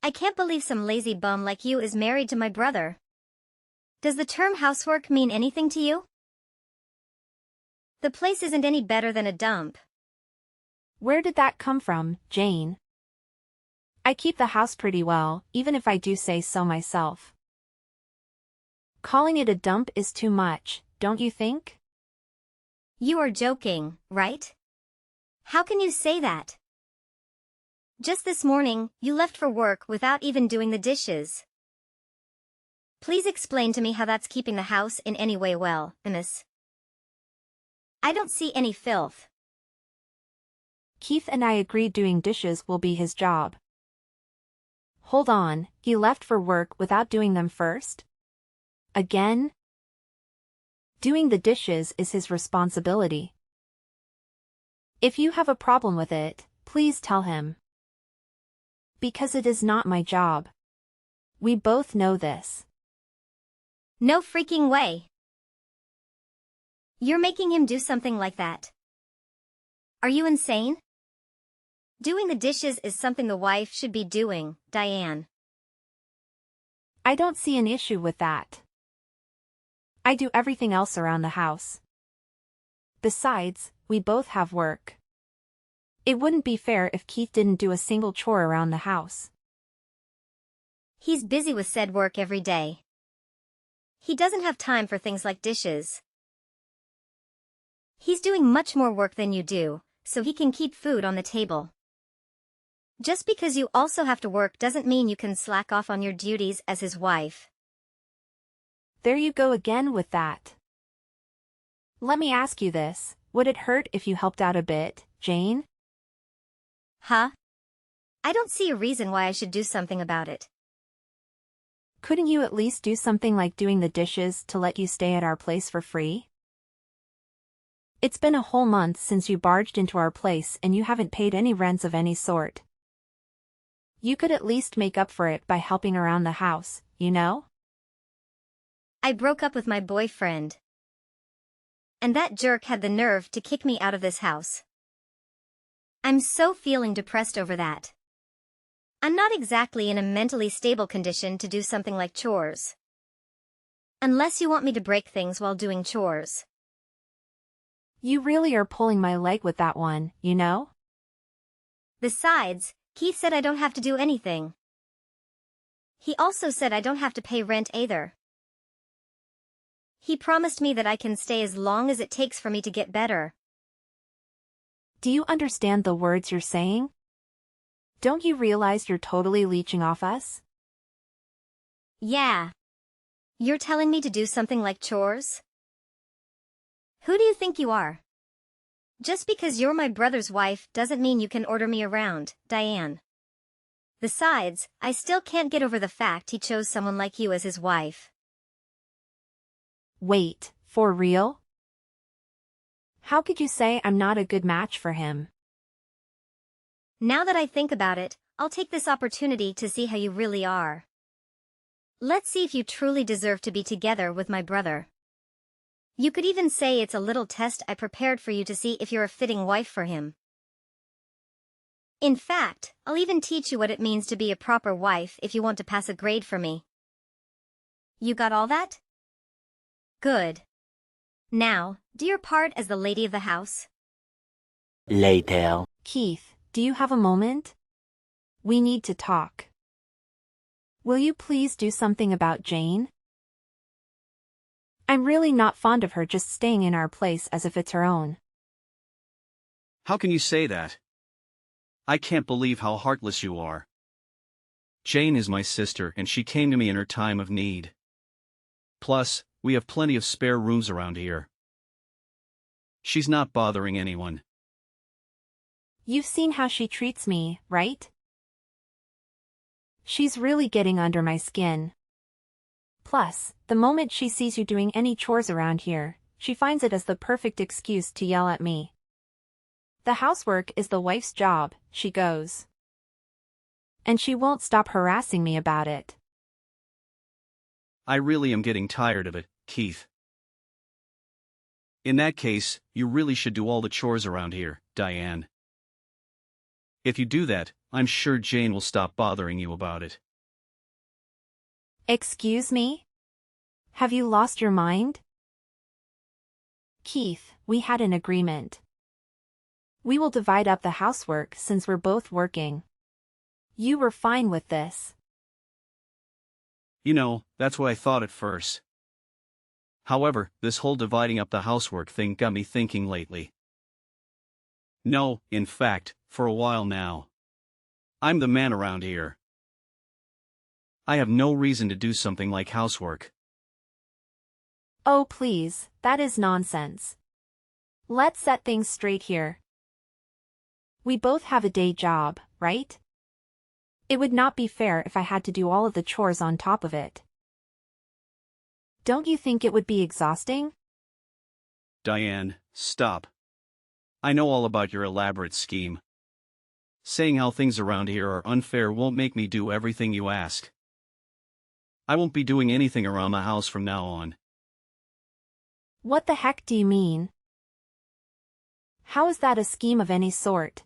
I can't believe some lazy bum like you is married to my brother. Does the term housework mean anything to you? The place isn't any better than a dump. Where did that come from, Jane? I keep the house pretty well, even if I do say so myself. Calling it a dump is too much, don't you think? You are joking, right? How can you say that? Just this morning, you left for work without even doing the dishes. Please explain to me how that's keeping the house in any way well, miss. I don't see any filth. Keith and I agreed doing dishes will be his job. Hold on, he left for work without doing them first? Again? Doing the dishes is his responsibility. If you have a problem with it, please tell him. Because it is not my job. We both know this. No freaking way. You're making him do something like that. Are you insane? Doing the dishes is something the wife should be doing, Diane. I don't see an issue with that. I do everything else around the house. Besides, we both have work. It wouldn't be fair if Keith didn't do a single chore around the house. He's busy with said work every day. He doesn't have time for things like dishes. He's doing much more work than you do, so he can keep food on the table. Just because you also have to work doesn't mean you can slack off on your duties as his wife. There you go again with that. Let me ask you this, would it hurt if you helped out a bit, Jane? Huh? I don't see a reason why I should do something about it. Couldn't you at least do something like doing the dishes to let you stay at our place for free? It's been a whole month since you barged into our place and you haven't paid any rents of any sort. You could at least make up for it by helping around the house, you know? I broke up with my boyfriend. And that jerk had the nerve to kick me out of this house. I'm so feeling depressed over that. I'm not exactly in a mentally stable condition to do something like chores. Unless you want me to break things while doing chores. You really are pulling my leg with that one, you know? Besides, Keith said I don't have to do anything. He also said I don't have to pay rent either. He promised me that I can stay as long as it takes for me to get better. Do you understand the words you're saying? Don't you realize you're totally leeching off us? Yeah. You're telling me to do something like chores? Who do you think you are? Just because you're my brother's wife doesn't mean you can order me around, Diane. Besides, I still can't get over the fact he chose someone like you as his wife. Wait, for real? How could you say I'm not a good match for him? Now that I think about it, I'll take this opportunity to see how you really are. Let's see if you truly deserve to be together with my brother. You could even say it's a little test I prepared for you to see if you're a fitting wife for him. In fact, I'll even teach you what it means to be a proper wife if you want to pass a grade for me. You got all that? Good. Now, do your part as the lady of the house. Later. Keith, do you have a moment? We need to talk. Will you please do something about Jane? I'm really not fond of her just staying in our place as if it's her own. How can you say that? I can't believe how heartless you are. Jane is my sister and she came to me in her time of need. Plus, we have plenty of spare rooms around here. She's not bothering anyone. You've seen how she treats me, right? She's really getting under my skin. Plus, the moment she sees you doing any chores around here, she finds it as the perfect excuse to yell at me. The housework is the wife's job, she goes. And she won't stop harassing me about it. I really am getting tired of it, Keith. In that case, you really should do all the chores around here, Diane. If you do that, I'm sure Jane will stop bothering you about it. Excuse me? Have you lost your mind? Keith, we had an agreement. We will divide up the housework since we're both working. You were fine with this. You know, that's what I thought at first. However, this whole dividing up the housework thing got me thinking lately. No, in fact, for a while now. I'm the man around here. I have no reason to do something like housework. Oh please, that is nonsense. Let's set things straight here. We both have a day job, right? It would not be fair if I had to do all of the chores on top of it. Don't you think it would be exhausting? Diane, stop. I know all about your elaborate scheme. Saying how things around here are unfair won't make me do everything you ask. I won't be doing anything around the house from now on. What the heck do you mean? How is that a scheme of any sort?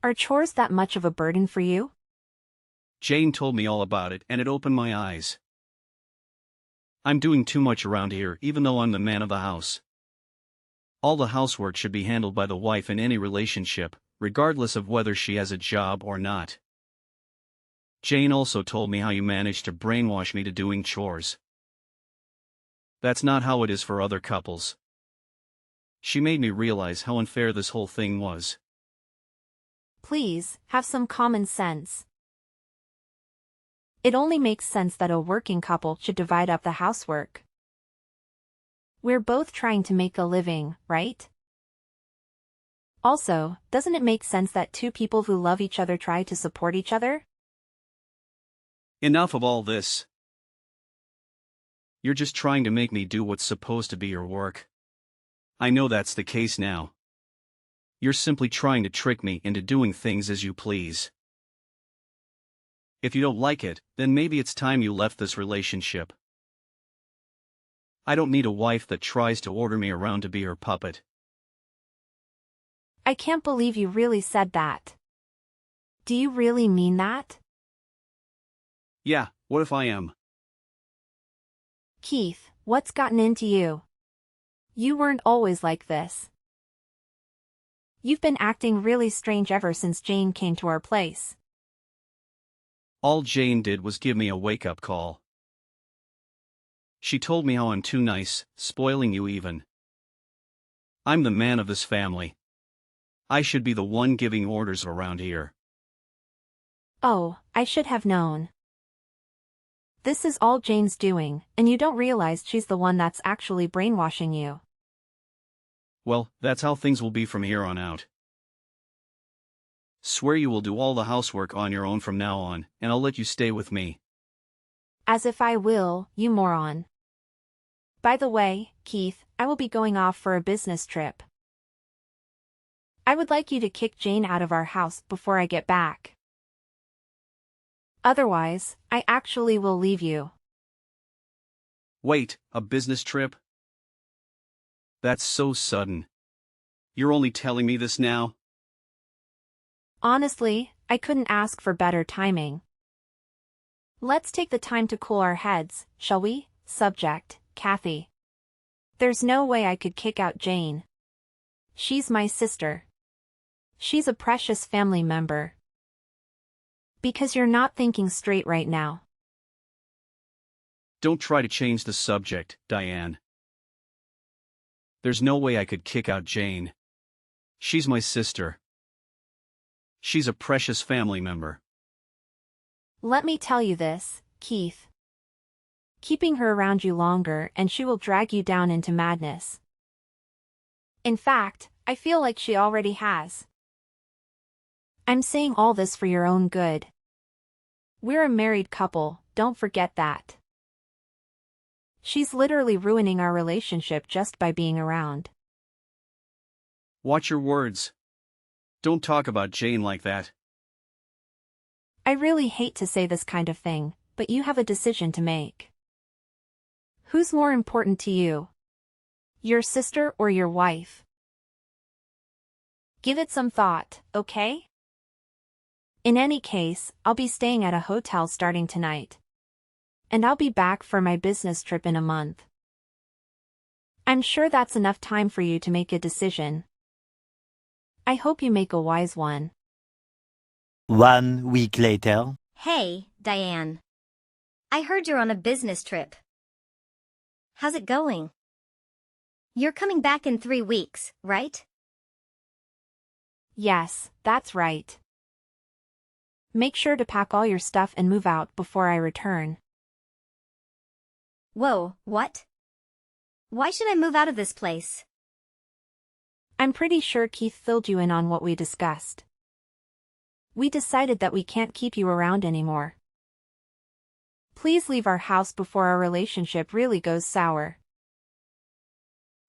Are chores that much of a burden for you? Jane told me all about it and it opened my eyes. I'm doing too much around here even though I'm the man of the house. All the housework should be handled by the wife in any relationship, regardless of whether she has a job or not. Jane also told me how you managed to brainwash me to doing chores. That's not how it is for other couples. She made me realize how unfair this whole thing was. Please, have some common sense. It only makes sense that a working couple should divide up the housework. We're both trying to make a living, right? Also, doesn't it make sense that two people who love each other try to support each other? Enough of all this. You're just trying to make me do what's supposed to be your work. I know that's the case now. You're simply trying to trick me into doing things as you please. If you don't like it, then maybe it's time you left this relationship. I don't need a wife that tries to order me around to be her puppet. I can't believe you really said that. Do you really mean that? Yeah, what if I am? Keith, what's gotten into you? You weren't always like this. You've been acting really strange ever since Jane came to our place. All Jane did was give me a wake-up call. She told me how I'm too nice, spoiling you even. I'm the man of this family. I should be the one giving orders around here. Oh, I should have known. This is all Jane's doing, and you don't realize she's the one that's actually brainwashing you. Well, that's how things will be from here on out. Swear you will do all the housework on your own from now on, and I'll let you stay with me. As if I will, you moron. By the way, Keith, I will be going off for a business trip. I would like you to kick Jane out of our house before I get back. Otherwise, I actually will leave you. Wait, a business trip? That's so sudden. You're only telling me this now? Honestly, I couldn't ask for better timing. Let's take the time to cool our heads, shall we? Subject, Kathy. There's no way I could kick out Jane. She's my sister. She's a precious family member. Because you're not thinking straight right now. Don't try to change the subject, Diane. There's no way I could kick out Jane. She's my sister. She's a precious family member. Let me tell you this, Keith. Keeping her around you longer and she will drag you down into madness. In fact, I feel like she already has. I'm saying all this for your own good. We're a married couple, don't forget that. She's literally ruining our relationship just by being around. Watch your words. Don't talk about Jane like that. I really hate to say this kind of thing, but you have a decision to make. Who's more important to you? Your sister or your wife? Give it some thought, okay? In any case, I'll be staying at a hotel starting tonight. And I'll be back for my business trip in a month. I'm sure that's enough time for you to make a decision. I hope you make a wise one. 1 week later. Hey, Diane. I heard you're on a business trip. How's it going? You're coming back in 3 weeks, right? Yes, that's right. Make sure to pack all your stuff and move out before I return. Whoa, what? Why should I move out of this place? I'm pretty sure Keith filled you in on what we discussed. We decided that we can't keep you around anymore. Please leave our house before our relationship really goes sour.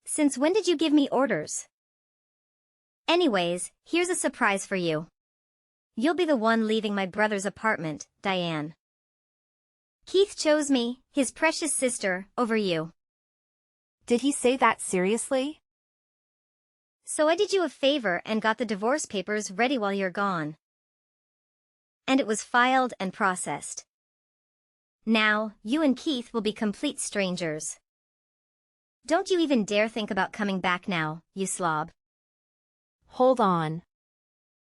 Since when did you give me orders? Anyways, here's a surprise for you. You'll be the one leaving my brother's apartment, Diane. Keith chose me, his precious sister, over you. Did he say that seriously? So I did you a favor and got the divorce papers ready while you're gone. And it was filed and processed. Now, you and Keith will be complete strangers. Don't you even dare think about coming back now, you slob. Hold on.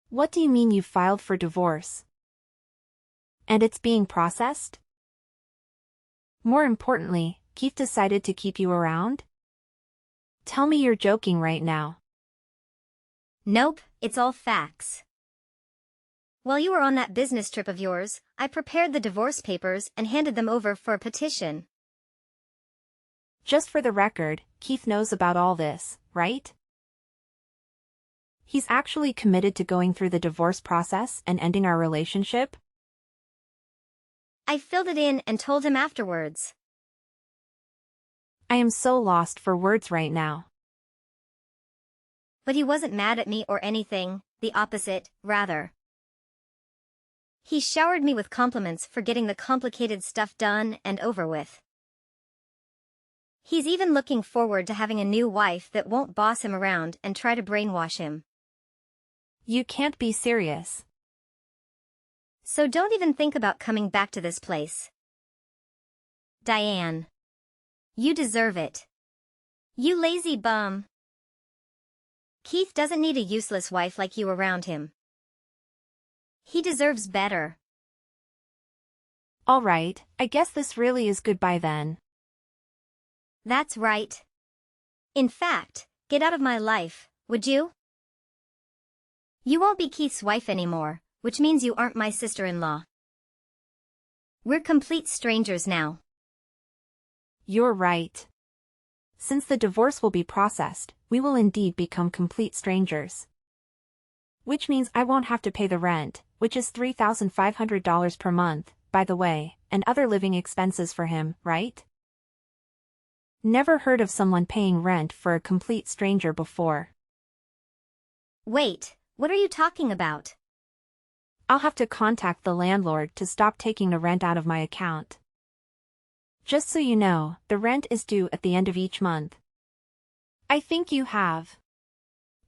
What do you mean you filed for divorce? And it's being processed? More importantly, Keith decided to keep you around? Tell me you're joking right now. Nope, it's all facts. While you were on that business trip of yours, I prepared the divorce papers and handed them over for a petition. Just for the record, Keith knows about all this, right? He's actually committed to going through the divorce process and ending our relationship? I filled it in and told him afterwards. I am so lost for words right now. But he wasn't mad at me or anything, the opposite, rather. He showered me with compliments for getting the complicated stuff done and over with. He's even looking forward to having a new wife that won't boss him around and try to brainwash him. You can't be serious. So don't even think about coming back to this place. Diane. You deserve it. You lazy bum. Keith doesn't need a useless wife like you around him. He deserves better. All right, I guess this really is goodbye then. That's right. In fact, get out of my life, would you? You won't be Keith's wife anymore, which means you aren't my sister-in-law. We're complete strangers now. You're right. Since the divorce will be processed, we will indeed become complete strangers. Which means I won't have to pay the rent, which is $3,500 per month, by the way, and other living expenses for him, right? Never heard of someone paying rent for a complete stranger before. Wait, what are you talking about? I'll have to contact the landlord to stop taking the rent out of my account. Just so you know, the rent is due at the end of each month. I think you have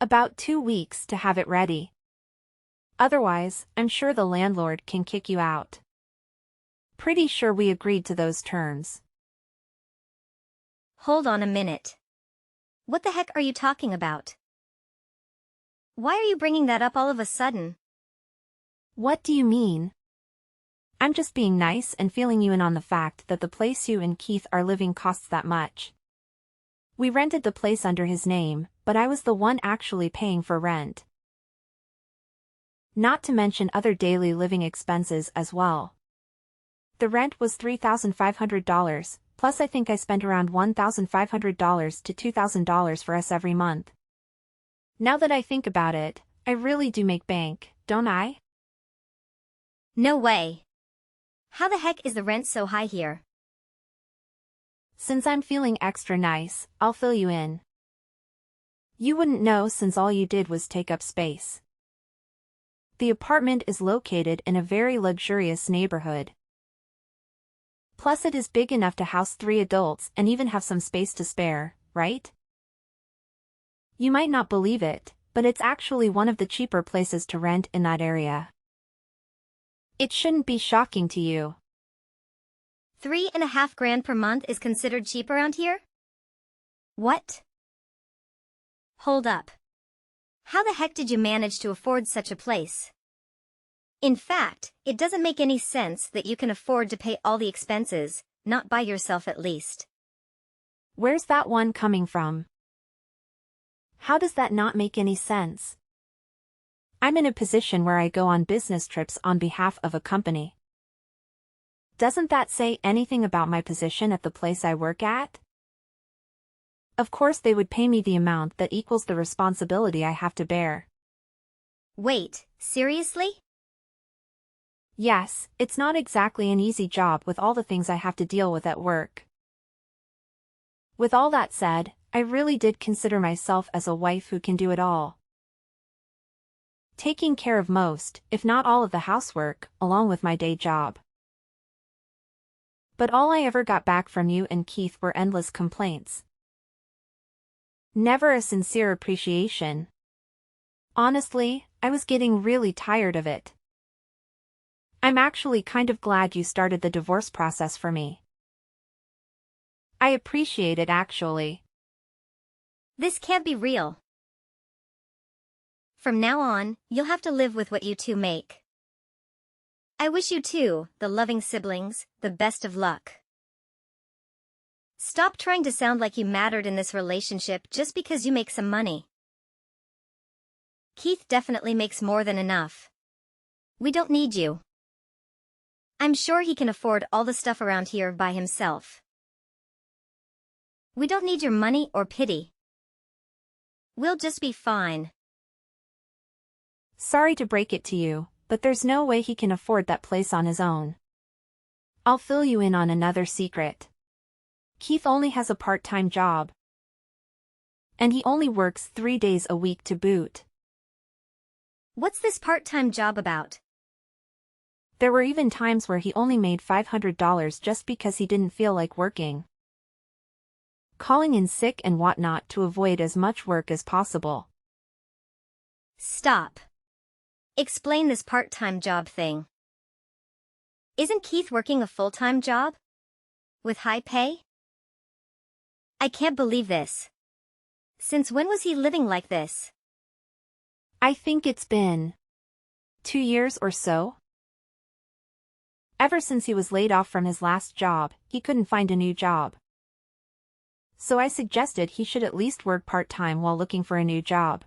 about 2 weeks to have it ready. Otherwise, I'm sure the landlord can kick you out. Pretty sure we agreed to those terms. Hold on a minute. What the heck are you talking about? Why are you bringing that up all of a sudden? What do you mean? I'm just being nice and filling you in on the fact that the place you and Keith are living costs that much. We rented the place under his name, but I was the one actually paying for rent. Not to mention other daily living expenses as well. The rent was $3,500, plus I think I spent around $1,500 to $2,000 for us every month. Now that I think about it, I really do make bank, don't I? No way. How the heck is the rent so high here? Since I'm feeling extra nice, I'll fill you in. You wouldn't know since all you did was take up space. The apartment is located in a very luxurious neighborhood. Plus it is big enough to house 3 adults and even have some space to spare, right? You might not believe it, but it's actually one of the cheaper places to rent in that area. It shouldn't be shocking to you. 3.5 grand per month is considered cheap around here? What? Hold up. How the heck did you manage to afford such a place? In fact, it doesn't make any sense that you can afford to pay all the expenses, not by yourself at least. Where's that one coming from? How does that not make any sense? I'm in a position where I go on business trips on behalf of a company. Doesn't that say anything about my position at the place I work at? Of course they would pay me the amount that equals the responsibility I have to bear. Wait, seriously? Yes, it's not exactly an easy job with all the things I have to deal with at work. With all that said, I really did consider myself as a wife who can do it all. Taking care of most, if not all of the housework, along with my day job. But all I ever got back from you and Keith were endless complaints. Never a sincere appreciation. Honestly, I was getting really tired of it. I'm actually kind of glad you started the divorce process for me. I appreciate it actually. This can't be real. From now on, you'll have to live with what you two make. I wish you two, the loving siblings, the best of luck. Stop trying to sound like you mattered in this relationship just because you make some money. Keith definitely makes more than enough. We don't need you. I'm sure he can afford all the stuff around here by himself. We don't need your money or pity. We'll just be fine. Sorry to break it to you, but there's no way he can afford that place on his own. I'll fill you in on another secret. Keith only has a part-time job. And he only works 3 days a week to boot. What's this part-time job about? There were even times where he only made $500 just because he didn't feel like working. Calling in sick and whatnot to avoid as much work as possible. Stop. Explain this part-time job thing. Isn't Keith working a full-time job? With high pay? I can't believe this. Since when was he living like this? I think it's been 2 years or so. Ever since he was laid off from his last job, he couldn't find a new job. So I suggested he should at least work part-time while looking for a new job.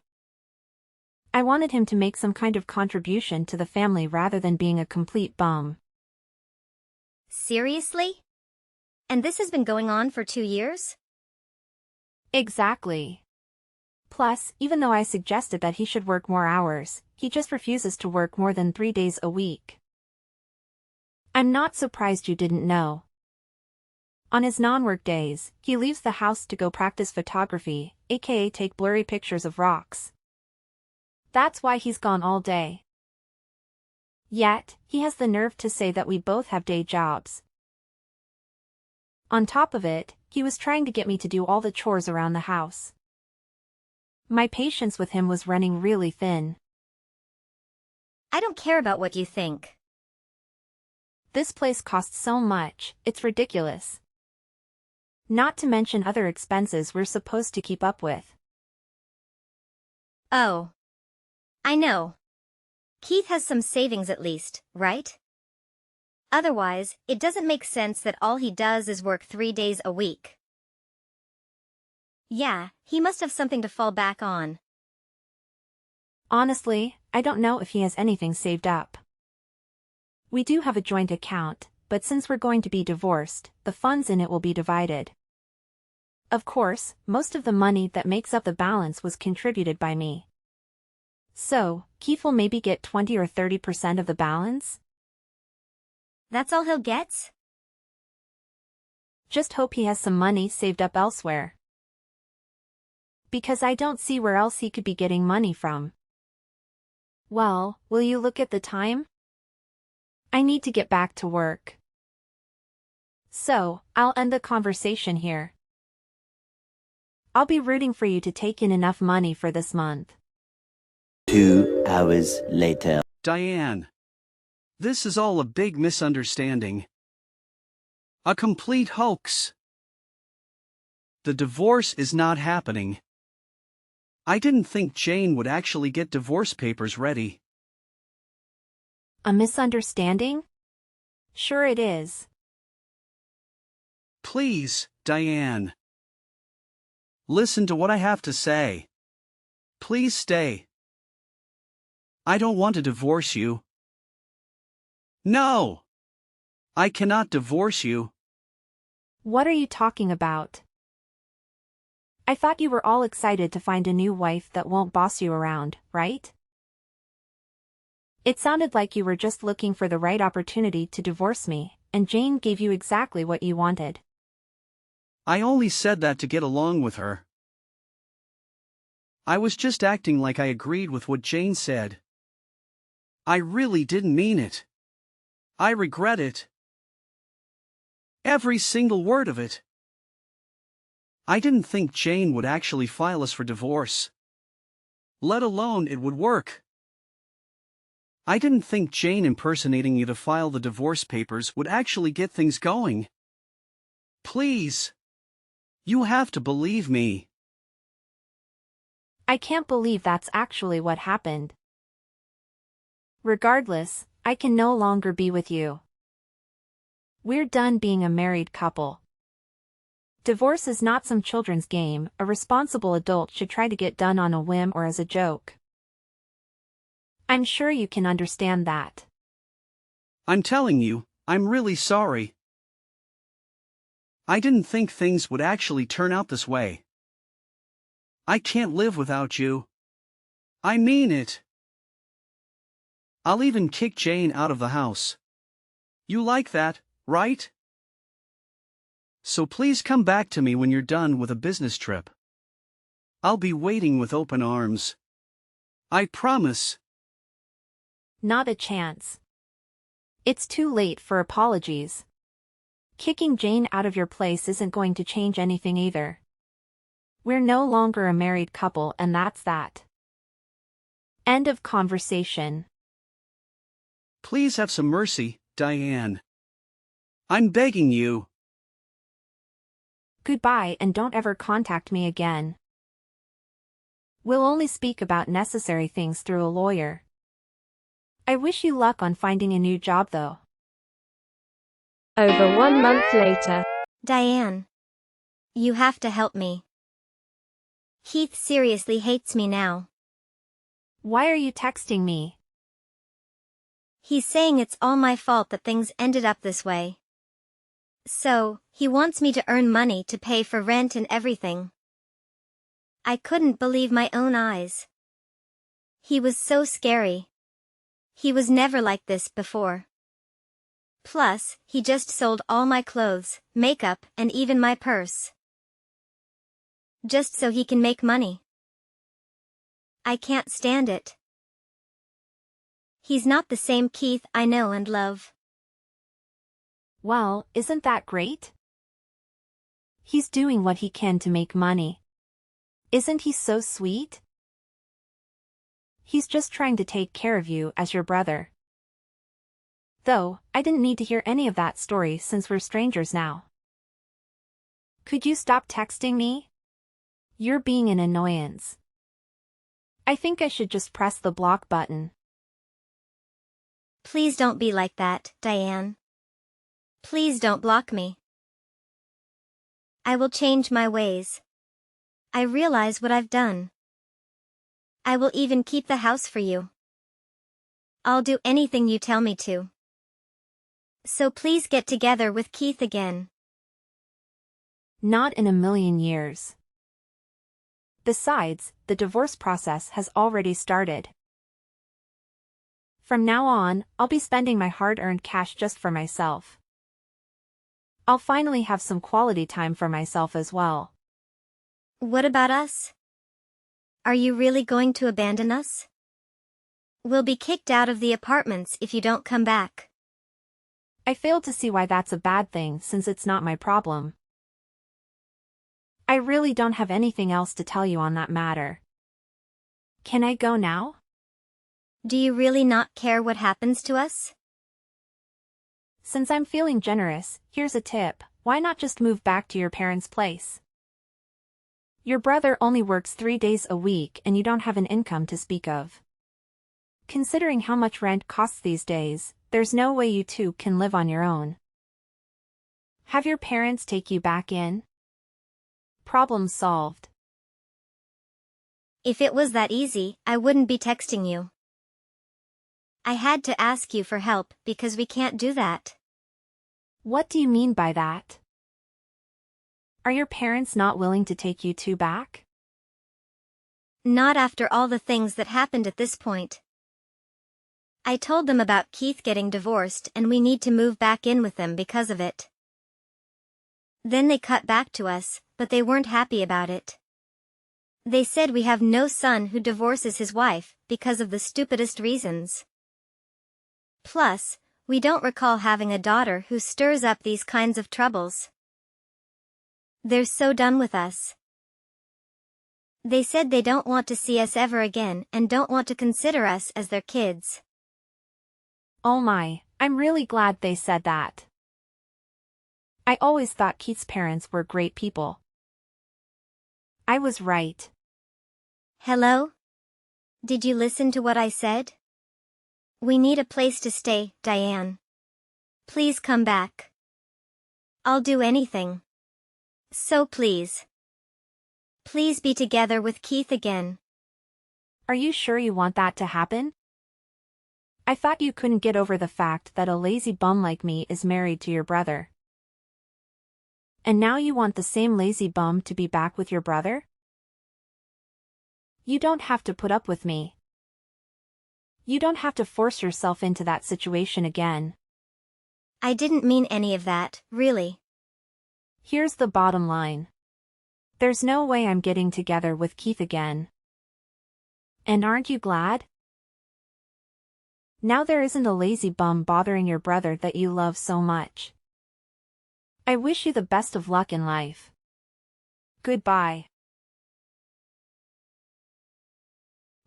I wanted him to make some kind of contribution to the family rather than being a complete bum. Seriously? And this has been going on for 2 years? Exactly. Plus, even though I suggested that he should work more hours, he just refuses to work more than 3 days a week. I'm not surprised you didn't know. On his non-work days, he leaves the house to go practice photography, aka take blurry pictures of rocks. That's why he's gone all day. Yet, he has the nerve to say that we both have day jobs. On top of it, he was trying to get me to do all the chores around the house. My patience with him was running really thin. I don't care about what you think. This place costs so much, it's ridiculous. Not to mention other expenses we're supposed to keep up with. Oh. I know. Keith has some savings at least, right? Otherwise, it doesn't make sense that all he does is work 3 days a week. Yeah, he must have something to fall back on. Honestly, I don't know if he has anything saved up. We do have a joint account, but since we're going to be divorced, the funds in it will be divided. Of course, most of the money that makes up the balance was contributed by me. So, Keith will maybe get 20 or 30% of the balance? That's all he'll get? Just hope he has some money saved up elsewhere. Because I don't see where else he could be getting money from. Well, will you look at the time? I need to get back to work. So, I'll end the conversation here. I'll be rooting for you to take in enough money for this month. 2 hours later. Diane. This is all a big misunderstanding. A complete hoax. The divorce is not happening. I didn't think Jane would actually get divorce papers ready. A misunderstanding? Sure it is. Please, Diane. Listen to what I have to say. Please stay. I don't want to divorce you. No! I cannot divorce you. What are you talking about? I thought you were all excited to find a new wife that won't boss you around, right? It sounded like you were just looking for the right opportunity to divorce me, and Jane gave you exactly what you wanted. I only said that to get along with her. I was just acting like I agreed with what Jane said. I really didn't mean it. I regret it. Every single word of it. I didn't think Jane would actually file us for divorce. Let alone it would work. I didn't think Jane impersonating you to file the divorce papers would actually get things going. Please. You have to believe me. I can't believe that's actually what happened. Regardless, I can no longer be with you. We're done being a married couple. Divorce is not some children's game a responsible adult should try to get done on a whim or as a joke. I'm sure you can understand that. I'm telling you, I'm really sorry. I didn't think things would actually turn out this way. I can't live without you. I mean it. I'll even kick Jane out of the house. You like that, right? So please come back to me when you're done with a business trip. I'll be waiting with open arms. I promise. Not a chance. It's too late for apologies. Kicking Jane out of your place isn't going to change anything either. We're no longer a married couple and that's that. End of conversation. Please have some mercy, Diane. I'm begging you. Goodbye and don't ever contact me again. We'll only speak about necessary things through a lawyer. I wish you luck on finding a new job though. Over 1 month later. Diane. You have to help me. Keith seriously hates me now. Why are you texting me? He's saying it's all my fault that things ended up this way. So, he wants me to earn money to pay for rent and everything. I couldn't believe my own eyes. He was so scary. He was never like this before. Plus, he just sold all my clothes, makeup, and even my purse. Just so he can make money. I can't stand it. He's not the same Keith I know and love. Well, isn't that great? He's doing what he can to make money. Isn't he so sweet? He's just trying to take care of you as your brother. Though, I didn't need to hear any of that story since we're strangers now. Could you stop texting me? You're being an annoyance. I think I should just press the block button. Please don't be like that, Diane. Please don't block me. I will change my ways. I realize what I've done. I will even keep the house for you. I'll do anything you tell me to. So please get together with Keith again. Not in a million years. Besides, the divorce process has already started. From now on, I'll be spending my hard-earned cash just for myself. I'll finally have some quality time for myself as well. What about us? Are you really going to abandon us? We'll be kicked out of the apartments if you don't come back. I fail to see why that's a bad thing since it's not my problem. I really don't have anything else to tell you on that matter. Can I go now? Do you really not care what happens to us? Since I'm feeling generous, here's a tip: why not just move back to your parents' place? Your brother only works 3 days a week and you don't have an income to speak of. Considering how much rent costs these days, there's no way you two can live on your own. Have your parents take you back in? Problem solved. If it was that easy, I wouldn't be texting you. I had to ask you for help because we can't do that. What do you mean by that? Are your parents not willing to take you two back? Not after all the things that happened at this point. I told them about Keith getting divorced and we need to move back in with them because of it. Then they cut back to us, but they weren't happy about it. They said we have no son who divorces his wife because of the stupidest reasons. Plus, we don't recall having a daughter who stirs up these kinds of troubles. They're so done with us. They said they don't want to see us ever again and don't want to consider us as their kids. Oh my, I'm really glad they said that. I always thought Keith's parents were great people. I was right. Hello? Did you listen to what I said? We need a place to stay, Diane. Please come back. I'll do anything. So please. Please be together with Keith again. Are you sure you want that to happen? I thought you couldn't get over the fact that a lazy bum like me is married to your brother. And now you want the same lazy bum to be back with your brother? You don't have to put up with me. You don't have to force yourself into that situation again. I didn't mean any of that, really. Here's the bottom line. There's no way I'm getting together with Keith again. And aren't you glad? Now there isn't a lazy bum bothering your brother that you love so much. I wish you the best of luck in life. Goodbye.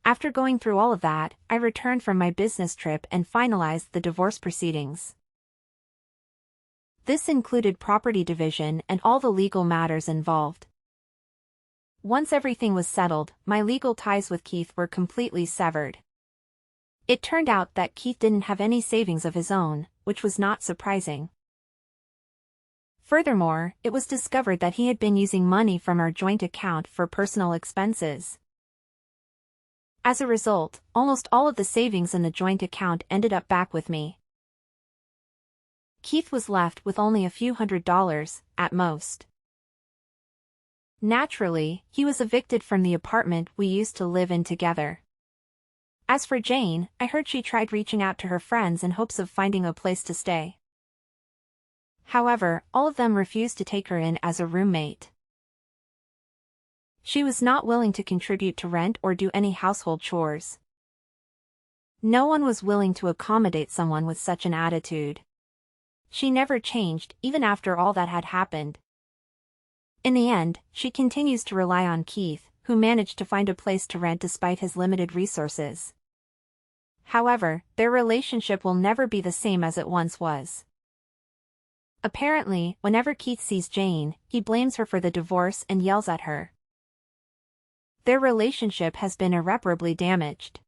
After going through all of that, I returned from my business trip and finalized the divorce proceedings. This included property division and all the legal matters involved. Once everything was settled, my legal ties with Keith were completely severed. It turned out that Keith didn't have any savings of his own, which was not surprising. Furthermore, it was discovered that he had been using money from our joint account for personal expenses. As a result, almost all of the savings in the joint account ended up back with me. Keith was left with only a few $100s, at most. Naturally, he was evicted from the apartment we used to live in together. As for Jane, I heard she tried reaching out to her friends in hopes of finding a place to stay. However, all of them refused to take her in as a roommate. She was not willing to contribute to rent or do any household chores. No one was willing to accommodate someone with such an attitude. She never changed, even after all that had happened. In the end, she continues to rely on Keith, who managed to find a place to rent despite his limited resources. However, their relationship will never be the same as it once was. Apparently, whenever Keith sees Jane, he blames her for the divorce and yells at her. Their relationship has been irreparably damaged.